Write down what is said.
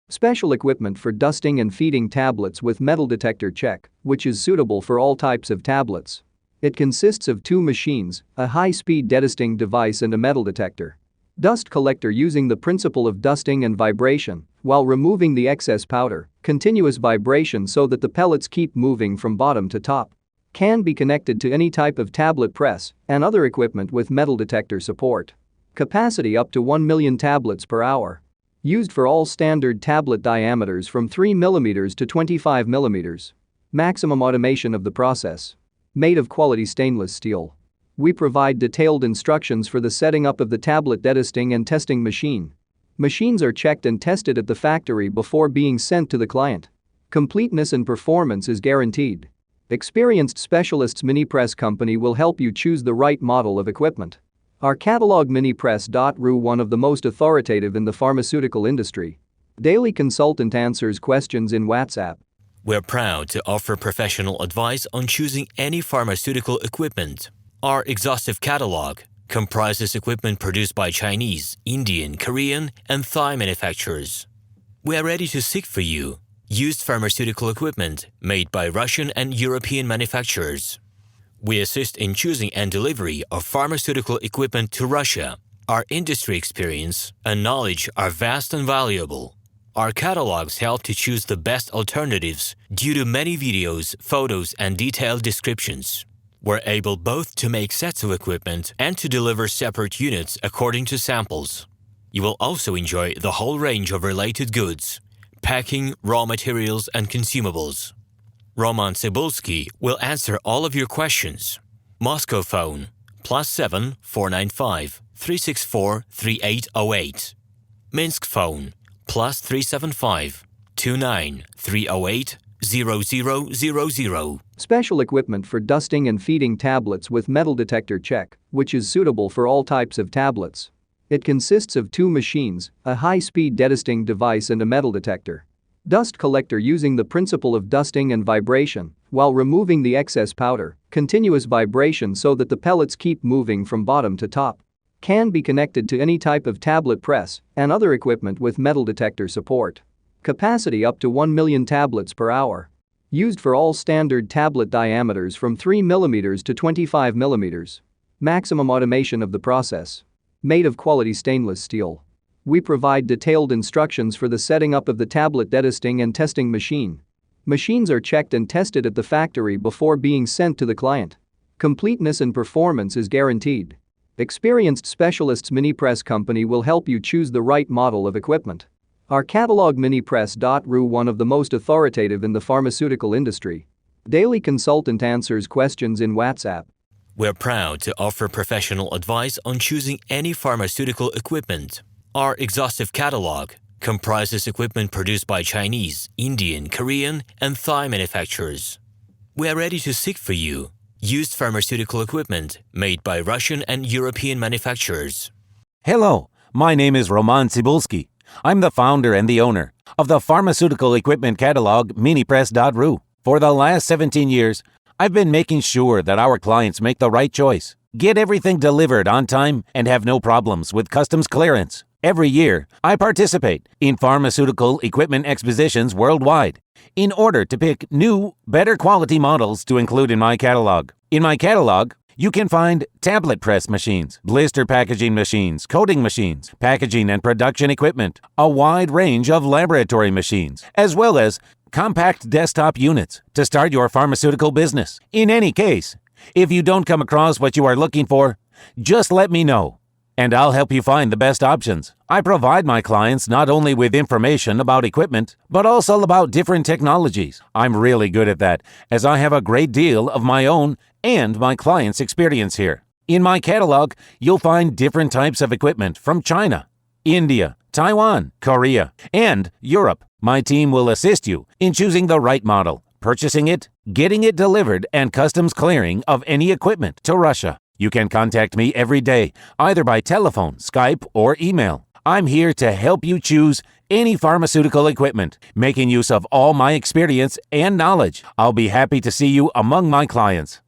Special equipment for dusting and feeding tablets with metal detector check, which is suitable for all types of tablets. It consists of 2 machines, a high-speed dedusting device and a metal detector. Dust collector using the principle of dusting and vibration while removing the excess powder, continuous vibration so that the pellets keep moving from bottom to top. Can be connected to any type of tablet press and other equipment with metal detector support. Capacity up to 1 million tablets per hour. Used for all standard tablet diameters from 3 mm to 25 mm. Maximum automation of the process. Made of quality stainless steel. We provide detailed instructions for the setting up of the tablet dedusting and testing machine. Machines are checked and tested at the factory before being sent to the client. Completeness and performance is guaranteed. Experienced specialists Minipress company will help you choose the right model of equipment. Our catalog Minipress.ru, one of the most authoritative in the pharmaceutical industry. Daily consultant answers questions in WhatsApp. We're proud to offer professional advice on choosing any pharmaceutical equipment. Our exhaustive catalog comprises equipment produced by Chinese, Indian, Korean, and Thai manufacturers. We are ready to seek for you used pharmaceutical equipment made by Russian and European manufacturers. We assist in choosing and delivery of pharmaceutical equipment to Russia. Our industry experience and knowledge are vast and valuable. Our catalogs help to choose the best alternatives due to many videos, photos, and detailed descriptions. We're able both to make sets of equipment and to deliver separate units according to samples. You will also enjoy the whole range of related goods, packing, raw materials, and consumables. RomanTsibulsky will answer all of your questions. Moscow phone +7 495 364 3808. Minsk phone +375 29 308 0000. Special equipment for dusting and feeding tablets with metal detector check, which is suitable for all types of tablets. It consists of 2 machines, a high-speed dedusting device and a metal detector. Dust collector using the principle of dusting and vibration while removing the excess powder, continuous vibration so that the pellets keep moving from bottom to top. Can be connected to any type of tablet press and other equipment with metal detector support. Capacity up to 1 million tablets per hour. Used for all standard tablet diameters from 3 mm to 25 mm. Maximum automation of the process. Made of quality stainless steel. We provide detailed instructions for the setting up of the tablet dedusting and testing machine. Machines are checked and tested at the factory before being sent to the client. Completeness and performance is guaranteed. Experienced specialists Minipress company will help you choose the right model of equipment. Our catalog Minipress.ru, one of the most authoritative in the pharmaceutical industry. Daily consultant answers questions in WhatsApp. We're proud to offer professional advice on choosing any pharmaceutical equipment. Our exhaustive catalog comprises equipment produced by Chinese, Indian, Korean, and Thai manufacturers. We are ready to seek for you used pharmaceutical equipment made by Russian and European manufacturers. Hello, my name is RomanTsibulsky. I'm the founder and the owner of the pharmaceutical equipment catalog Minipress.ru. For the last 17 years, I've been making sure that our clients make the right choice, get everything delivered on time, and have no problems with customs clearance. Every year, I participate in pharmaceutical equipment expositions worldwide in order to pick new, better quality models to include in my catalog. In my catalog, you can find tablet press machines, blister packaging machines, coating machines, packaging and production equipment, a wide range of laboratory machines, as well as compact desktop units to start your pharmaceutical business. In any case, if you don't come across what you are looking for, just let me know, and I'll help you find the best options. I provide my clients not only with information about equipment, but also about different technologies. I'm really good at that, as I have a great deal of my own and my clients' experience here. In my catalog, you'll find different types of equipment from China, India, Taiwan, Korea, and Europe. My team will assist you in choosing the right model, purchasing it, getting it delivered, and customs clearing of any equipment to Russia. You can contact me every day, either by telephone, Skype, or email. I'm here to help you choose any pharmaceutical equipment, making use of all my experience and knowledge. I'll be happy to see you among my clients.